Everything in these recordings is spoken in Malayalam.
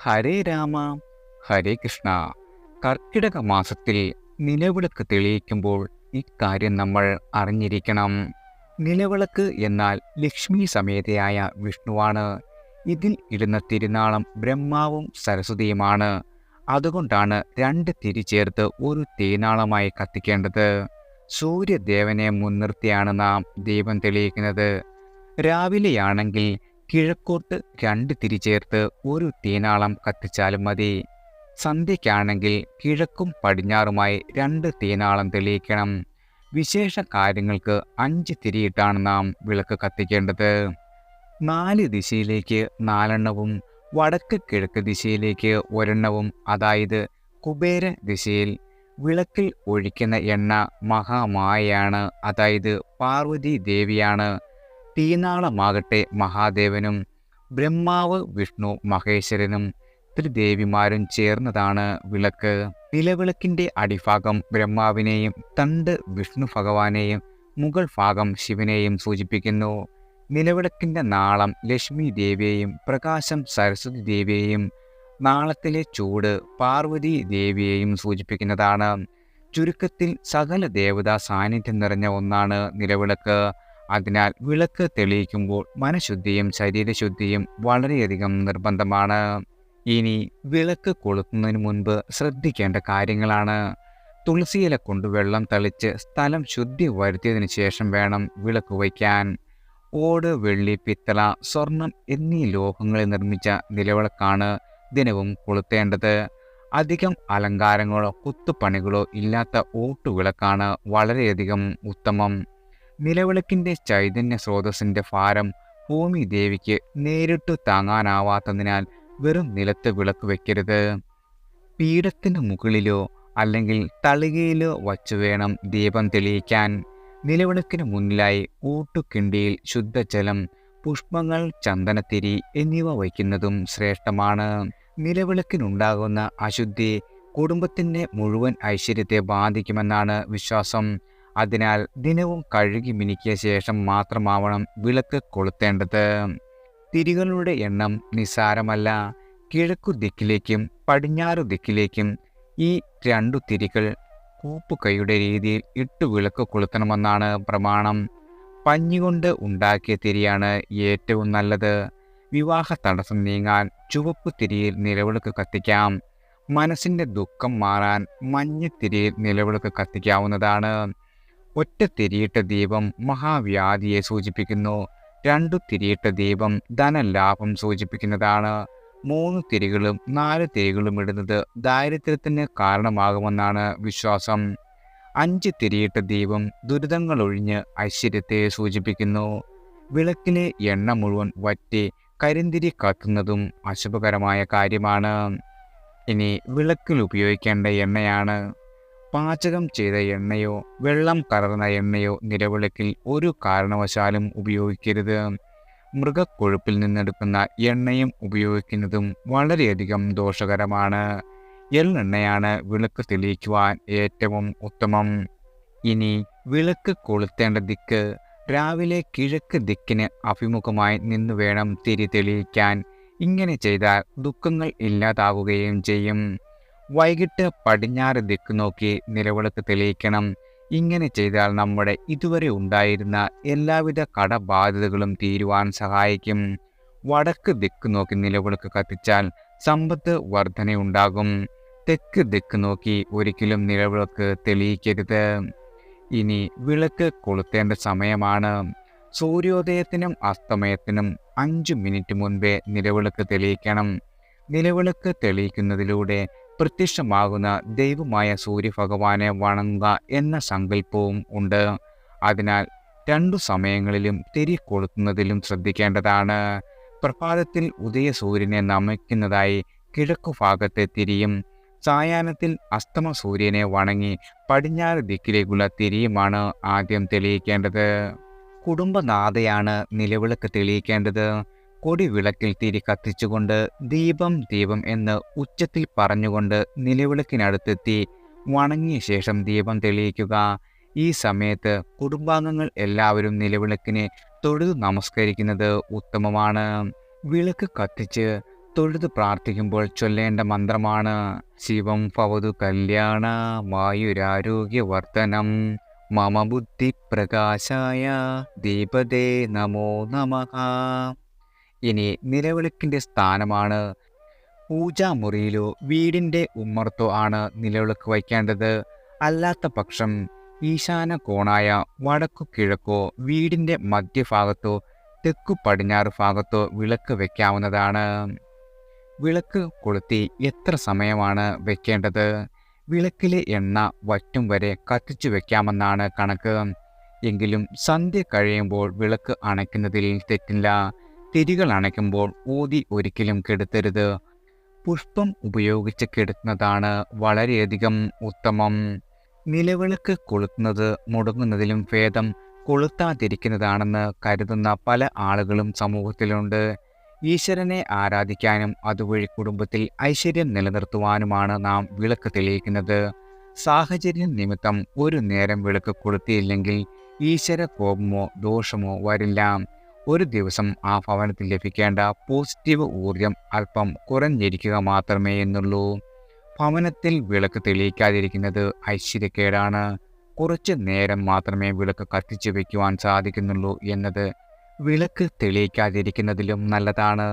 ഹരേ രാമ ഹരേ കൃഷ്ണ. കർക്കിടക മാസത്തിൽ നിലവിളക്ക് തെളിയിക്കുമ്പോൾ ഇക്കാര്യം നമ്മൾ അറിഞ്ഞിരിക്കണം. നിലവിളക്ക് എന്നാൽ ലക്ഷ്മി സമേതയായ വിഷ്ണുവാണ്. ഇതിൽ ഇടുന്ന തിരുനാളം ബ്രഹ്മാവും സരസ്വതിയുമാണ്. അതുകൊണ്ടാണ് രണ്ട് തിരി ചേർത്ത് ഒരു തീനാളമായി കത്തിക്കേണ്ടത്. സൂര്യദേവനെ മുൻനിർത്തിയാണ് നാം ദീപം തെളിയിക്കുന്നത്. രാവിലെയാണെങ്കിൽ കിഴക്കോട്ട് രണ്ട് തിരി ചേർത്ത് ഒരു തീനാളം കത്തിച്ചാലും മതി. സന്ധ്യയ്ക്കാണെങ്കിൽ കിഴക്കും പടിഞ്ഞാറുമായി രണ്ട് തീനാളം തെളിയിക്കണം. വിശേഷ കാര്യങ്ങൾക്ക് 5 തിരിയിട്ടാണ് നാം വിളക്ക് കത്തിക്കേണ്ടത്. 4 ദിശയിലേക്ക് 4 വടക്ക് കിഴക്ക് ദിശയിലേക്ക് 1 അതായത് കുബേര ദിശയിൽ. വിളക്കിൽ ഒഴിക്കുന്ന എണ്ണ മഹാമായയാണ്, അതായത് പാർവതി ദേവിയാണ്. തീനാളമാകട്ടെ മഹാദേവനും. ബ്രഹ്മാവ് വിഷ്ണു മഹേശ്വരനും ത്രിദേവിമാരും ചേർന്നതാണ് വിളക്ക്. നിലവിളക്കിന്റെ അടിഭാഗം ബ്രഹ്മാവിനെയും തണ്ട് വിഷ്ണു ഭഗവാനെയും മുകൾ ഭാഗം ശിവനെയും സൂചിപ്പിക്കുന്നു. നിലവിളക്കിന്റെ നാളം ലക്ഷ്മി ദേവിയെയും പ്രകാശം സരസ്വതി ദേവിയെയും നാളത്തിലെ ചൂട് പാർവതി ദേവിയെയും സൂചിപ്പിക്കുന്നതാണ്. ചുരുക്കത്തിൽ സകല ദേവതാ സാന്നിധ്യം നിറഞ്ഞ ഒന്നാണ് നിലവിളക്ക്. അതിനാൽ വിളക്ക് തെളിയിക്കുമ്പോൾ മനഃശുദ്ധിയും ശരീരശുദ്ധിയും വളരെയധികം നിർബന്ധമാണ്. ഇനി വിളക്ക് കൊളുത്തുന്നതിന് മുൻപ് ശ്രദ്ധിക്കേണ്ട കാര്യങ്ങളാണ്. തുളസിയില കൊണ്ട് വെള്ളം തളിച്ച് സ്ഥലം ശുദ്ധി വരുത്തിയതിനു ശേഷം വേണം വിളക്ക് വയ്ക്കാൻ. ഓട്, വെള്ളി, പിത്തള, സ്വർണം എന്നീ ലോഹങ്ങളിൽ നിർമ്മിച്ച നിലവിളക്കാണ് ദിനവും കൊളുത്തേണ്ടത്. അധികം അലങ്കാരങ്ങളോ കുത്തുപണികളോ ഇല്ലാത്ത ഓട്ടുവിളക്കാണ് വളരെയധികം ഉത്തമം. നിലവിളക്കിന്റെ ചൈതന്യ സ്രോതസ്സിന്റെ ഭാരം ഭൂമി ദേവിക്ക് നേരിട്ട് താങ്ങാനാവാത്തതിനാൽ വെറും നിലത്ത് വിളക്ക് വയ്ക്കരുത്. പീഠത്തിന് മുകളിലോ അല്ലെങ്കിൽ തളികയിലോ വച്ചു വേണം ദീപം തെളിയിക്കാൻ. നിലവിളക്കിന് മുന്നിലായി ഊട്ടുകിണ്ടിയിൽ ശുദ്ധജലം, പുഷ്പങ്ങൾ, ചന്ദനത്തിരി എന്നിവ വയ്ക്കുന്നതും ശ്രേഷ്ഠമാണ്. നിലവിളക്കിനുണ്ടാകുന്ന അശുദ്ധി കുടുംബത്തിന്റെ മുഴുവൻ ഐശ്വര്യത്തെ ബാധിക്കുമെന്നാണ് വിശ്വാസം. അതിനാൽ ദിനവും കഴുകി മിനുക്കിയ ശേഷം മാത്രമാവണം വിളക്ക് കൊളുത്തേണ്ടത്. തിരികളുടെ എണ്ണം നിസ്സാരമല്ല. കിഴക്കു ദിക്കിലേക്കും പടിഞ്ഞാറു ദിക്കിലേക്കും ഈ 2 തിരികൾ കൂപ്പുകൈയുടെ രീതിയിൽ ഇട്ടു വിളക്ക് കൊളുത്തണമെന്നാണ് പ്രമാണം. പഞ്ഞികൊണ്ട് ഉണ്ടാക്കിയ തിരിയാണ് ഏറ്റവും നല്ലത്. വിവാഹ തടസ്സം നീങ്ങാൻ ചുവപ്പ് തിരിയിൽ നിലവിളക്ക് കത്തിക്കാം. മനസ്സിന്റെ ദുഃഖം മാറാൻ മഞ്ഞത്തിരിയിൽ നിലവിളക്ക് കത്തിക്കാവുന്നതാണ്. ഒറ്റ തിരിയിട്ട ദീപം മഹാവ്യാധിയെ സൂചിപ്പിക്കുന്നു. 2 തിരിയിട്ട ദീപം ധനലാഭം സൂചിപ്പിക്കുന്നതാണ്. 3 തിരികളും 4 തിരികളും ഇടുന്നത് ദാരിദ്ര്യത്തിന് കാരണമാകുമെന്നാണ് വിശ്വാസം. 5 തിരിയിട്ട ദീപം ദുരിതങ്ങളൊഴിഞ്ഞ് ഐശ്വര്യത്തെ സൂചിപ്പിക്കുന്നു. വിളക്കിലെ എണ്ണ മുഴുവൻ വറ്റി കരിന്തിരി കത്തുന്നതും അശുഭകരമായ കാര്യമാണ്. ഇനി വിളക്കിൽ ഉപയോഗിക്കേണ്ട എണ്ണയാണ്. പാചകം ചെയ്ത എണ്ണയോ വെള്ളം കലർന്ന എണ്ണയോ നിലവിളക്കിൽ ഒരു കാരണവശാലും ഉപയോഗിക്കരുത്. മൃഗക്കൊഴുപ്പിൽ നിന്നെടുക്കുന്ന എണ്ണയും ഉപയോഗിക്കുന്നതും വളരെയധികം ദോഷകരമാണ്. എള്ളെണ്ണയാണ് വിളക്ക് തെളിയിക്കുവാൻ ഏറ്റവും ഉത്തമം. ഇനി വിളക്ക് കൊളുത്തേണ്ട ദിക്ക്. രാവിലെ കിഴക്ക് ദിക്കിന് അഭിമുഖമായി നിന്ന് വേണം തിരി തെളിയിക്കാൻ. ഇങ്ങനെ ചെയ്താൽ ദുഃഖങ്ങൾ ഇല്ലാതാവുകയും ചെയ്യും. വൈകിട്ട് പടിഞ്ഞാറ് ദിക്ക് നോക്കി നിലവിളക്ക് തെളിയിക്കണം. ഇങ്ങനെ ചെയ്താൽ നമ്മുടെ ഇതുവരെ ഉണ്ടായിരുന്ന എല്ലാവിധ കടബാധ്യതകളും തീരുവാൻ സഹായിക്കും. വടക്ക് ദിക്ക് നോക്കി നിലവിളക്ക് കത്തിച്ചാൽ സമ്പത്ത് വർധനയുണ്ടാകും. തെക്ക് ദിക്ക് നോക്കി ഒരിക്കലും നിലവിളക്ക് തെളിയിക്കരുത്. ഇനി വിളക്ക് കൊളുത്തേണ്ട സമയമാണ്. സൂര്യോദയത്തിനും അസ്തമയത്തിനും 5 മിനിറ്റ് മുൻപേ നിലവിളക്ക് തെളിയിക്കണം. നിലവിളക്ക് തെളിയിക്കുന്നതിലൂടെ പ്രത്യക്ഷമാകുന്ന ദൈവമായ സൂര്യഭഗവാനെ വണങ്ങുക എന്ന സങ്കല്പവും ഉണ്ട്. അതിനാൽ 2 സമയങ്ങളിലും തിരി കൊളുത്തുന്നതിലും ശ്രദ്ധിക്കേണ്ടതാണ്. പ്രഭാതത്തിൽ ഉദയസൂര്യനെ നമിക്കുന്നതായി കിഴക്കു ഭാഗത്തെ തിരിയും സായാഹ്നത്തിൽ അസ്തമ സൂര്യനെ വണങ്ങി പടിഞ്ഞാറ് ദിക്കിലേക്കുള്ള തിരിയുമാണ് ആദ്യം തെളിയിക്കേണ്ടത്. കുടുംബനാഥയാണ് നിലവിളക്ക് തെളിയിക്കേണ്ടത്. കൊടി വിളക്കിൽ തിരി കത്തിച്ചുകൊണ്ട് ദീപം ദീപം എന്ന് ഉച്ചത്തിൽ പറഞ്ഞുകൊണ്ട് നിലവിളക്കിനടുത്തെത്തി വണങ്ങിയ ശേഷം ദീപം തെളിയിക്കുക. ഈ സമയത്ത് കുടുംബാംഗങ്ങൾ എല്ലാവരും നിലവിളക്കിനെ തൊഴുതു നമസ്കരിക്കുന്നത് ഉത്തമമാണ്. വിളക്ക് കത്തിച്ച് തൊഴുത് പ്രാർത്ഥിക്കുമ്പോൾ ചൊല്ലേണ്ട മന്ത്രമാണ് ശിവം ഭവതു കല്യാണ മായുരാരോഗ്യവർദ്ധനം മമ ബുദ്ധി പ്രകാശായ ദീപതേ നമോ നമഃ. ഇനി നിലവിളക്കിൻ്റെ സ്ഥാനമാണ്. പൂജാമുറിയിലോ വീടിൻ്റെ ഉമ്മറത്തോ ആണ് നിലവിളക്ക് വയ്ക്കേണ്ടത്. അല്ലാത്ത പക്ഷം ഈശാന കോണായ വടക്കു കിഴക്കോ വീടിൻ്റെ മധ്യഭാഗത്തോ തെക്കു പടിഞ്ഞാറ് ഭാഗത്തോ വിളക്ക് വയ്ക്കാവുന്നതാണ്. വിളക്ക് കൊളുത്തി എത്ര സമയമാണ് വയ്ക്കേണ്ടത്? വിളക്കിലെ എണ്ണ വറ്റും വരെ കത്തിച്ചു വയ്ക്കാമെന്നാണ് കണക്ക്. എങ്കിലും സന്ധ്യ കഴിയുമ്പോൾ വിളക്ക് അണയ്ക്കുന്നതിൽ തെറ്റില്ല. തിരികൾ അണയ്ക്കുമ്പോൾ ഊതി ഒരിക്കലും കെടുത്തരുത്. പുഷ്പം ഉപയോഗിച്ച് കെടുത്തുന്നതാണ് വളരെയധികം ഉത്തമം. നിലവിളക്ക് കൊളുത്തുന്നത് മുടങ്ങുന്നതിലും ഭേദം കൊളുത്താതിരിക്കുന്നതാണെന്ന് കരുതുന്ന പല ആളുകളും സമൂഹത്തിലുണ്ട്. ഈശ്വരനെ ആരാധിക്കാനും അതുവഴി കുടുംബത്തിൽ ഐശ്വര്യം നിലനിർത്തുവാനുമാണ് നാം വിളക്ക് തെളിയിക്കുന്നത്. സാഹചര്യം നിമിത്തം ഒരു നേരം വിളക്ക് കൊളുത്തിയില്ലെങ്കിൽ ഈശ്വര കോപമോ ദോഷമോ വരില്ല. ഒരു ദിവസം ആ ഭവനത്തിൽ ലഭിക്കേണ്ട പോസിറ്റീവ് ഊർജം അല്പം കുറഞ്ഞിരിക്കുക മാത്രമേ എന്നുള്ളൂ. ഭവനത്തിൽ വിളക്ക് തെളിയിക്കാതിരിക്കുന്നത് ഐശ്വര്യക്കേടാണ്. കുറച്ച് നേരം മാത്രമേ വിളക്ക് കത്തിച്ചു വയ്ക്കുവാൻ സാധിക്കുന്നുള്ളൂ എന്നത് വിളക്ക് തെളിയിക്കാതിരിക്കുന്നതിലും നല്ലതാണ്.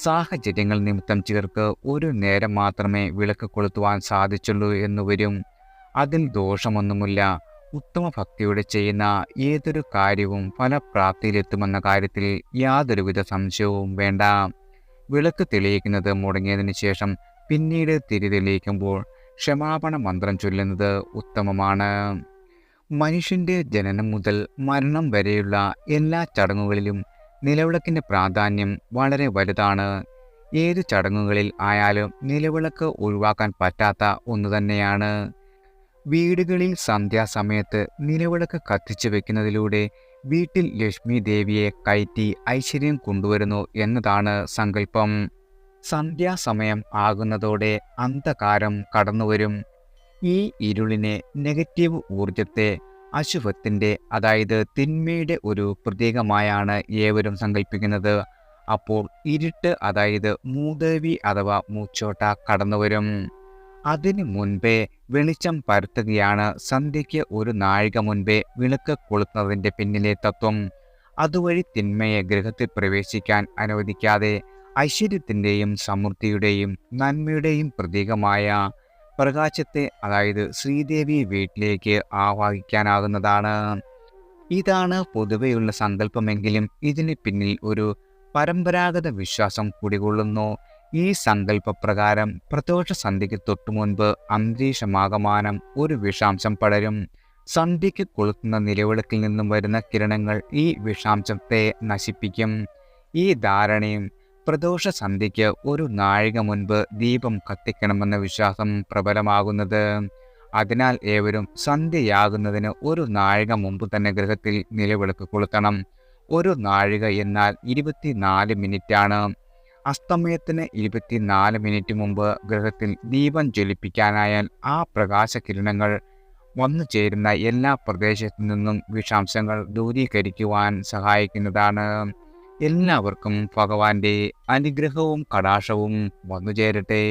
സാഹചര്യങ്ങൾ നിമിത്തം ചിലർക്ക് ഒരു നേരം മാത്രമേ വിളക്ക് കൊളുത്തുവാൻ സാധിച്ചുള്ളൂ എന്ന് വരും. അതിൽ ദോഷമൊന്നുമില്ല. ഉത്തമ ഭക്തിയോടെ ചെയ്യുന്ന ഏതൊരു കാര്യവും ഫലപ്രാപ്തിയിലെത്തുമെന്ന കാര്യത്തിൽ യാതൊരുവിധ സംശയവും വേണ്ട. വിളക്ക് തെളിയിക്കുന്നത് മുടങ്ങിയതിനു ശേഷം പിന്നീട് തിരി തെളിയിക്കുമ്പോൾ ക്ഷമാപണ മന്ത്രം ചൊല്ലുന്നത് ഉത്തമമാണ്. മനുഷ്യൻ്റെ ജനനം മുതൽ മരണം വരെയുള്ള എല്ലാ ചടങ്ങുകളിലും നിലവിളക്കിൻ്റെ പ്രാധാന്യം വളരെ വലുതാണ്. ഏതു ചടങ്ങുകളിൽ ആയാലും നിലവിളക്ക് ഒഴിവാക്കാൻ പറ്റാത്ത ഒന്ന് തന്നെയാണ്. വീടുകളിൽ സന്ധ്യാസമയത്ത് നിലവിളക്ക് കത്തിച്ചു വെക്കുന്നതിലൂടെ വീട്ടിൽ ലക്ഷ്മി ദേവിയെ കയറ്റി ഐശ്വര്യം കൊണ്ടുവരുന്നു എന്നതാണ് സങ്കല്പം. സന്ധ്യാസമയം ആകുന്നതോടെ അന്ധകാരം കടന്നുവരും. ഈ ഇരുളിനെ, നെഗറ്റീവ് ഊർജത്തെ അശുഭത്തിൻ്റെ, അതായത് തിന്മയുടെ ഒരു പ്രതീകമായാണ് ഏവരും സങ്കല്പിക്കുന്നത്. അപ്പോൾ ഇരുട്ട്, അതായത് മൂദേവി അഥവാ മൂച്ചോട്ട കടന്നുവരും. അതിനു മുൻപേ വെളിച്ചം പരത്തുകയാണ് സന്ധ്യയ്ക്ക് ഒരു നാഴിക മുൻപേ വിളക്ക് കൊളുത്തുന്നതിൻ്റെ പിന്നിലെ തത്വം. അതുവഴി തിന്മയെ ഗൃഹത്തിൽ പ്രവേശിക്കാൻ അനുവദിക്കാതെ ഐശ്വര്യത്തിൻ്റെയും സമൃദ്ധിയുടെയും നന്മയുടെയും പ്രതീകമായ പ്രകാശത്തെ, അതായത് ശ്രീദേവി വീട്ടിലേക്ക് ആവാഹിക്കാനാകുന്നതാണ്. ഇതാണ് പൊതുവെയുള്ള സങ്കല്പമെങ്കിലും ഇതിന് പിന്നിൽ ഒരു പരമ്പരാഗത വിശ്വാസം കുടികൊള്ളുന്നു. ഈ സങ്കല്പപ്രകാരം പ്രദോഷ സന്ധ്യയ്ക്ക് തൊട്ടു മുൻപ് അന്തരീക്ഷമാകമാനം ഒരു വിഷാംശം പടരും. സന്ധ്യയ്ക്ക് കൊളുത്തുന്ന നിലവിളക്കിൽ നിന്നും വരുന്ന കിരണങ്ങൾ ഈ വിഷാംശത്തെ നശിപ്പിക്കും. ഈ ധാരണയും പ്രദോഷ സന്ധ്യയ്ക്ക് ഒരു നാഴിക മുൻപ് ദീപം കത്തിക്കണമെന്ന വിശ്വാസം പ്രബലമാകുന്നത്. അതിനാൽ ഏവരും സന്ധ്യയാകുന്നതിന് ഒരു നാഴിക മുമ്പ് തന്നെ ഗൃഹത്തിൽ നിലവിളക്ക് കൊളുത്തണം. ഒരു നാഴിക എന്നാൽ 24 മിനിറ്റാണ്. അസ്തമയത്തിന് 24 മിനിറ്റ് മുമ്പ് ഗൃഹത്തിൽ ദീപം ജ്വലിപ്പിക്കാനായാൽ ആ പ്രകാശകിരണങ്ങൾ വന്നു ചേരുന്ന എല്ലാ പ്രദേശത്തു നിന്നും വിഷാംശങ്ങൾ ദൂരീകരിക്കുവാൻ സഹായിക്കുന്നതാണ്. എല്ലാവർക്കും ഭഗവാന്റെ അനുഗ്രഹവും കടാക്ഷവും വന്നു ചേരട്ടെ.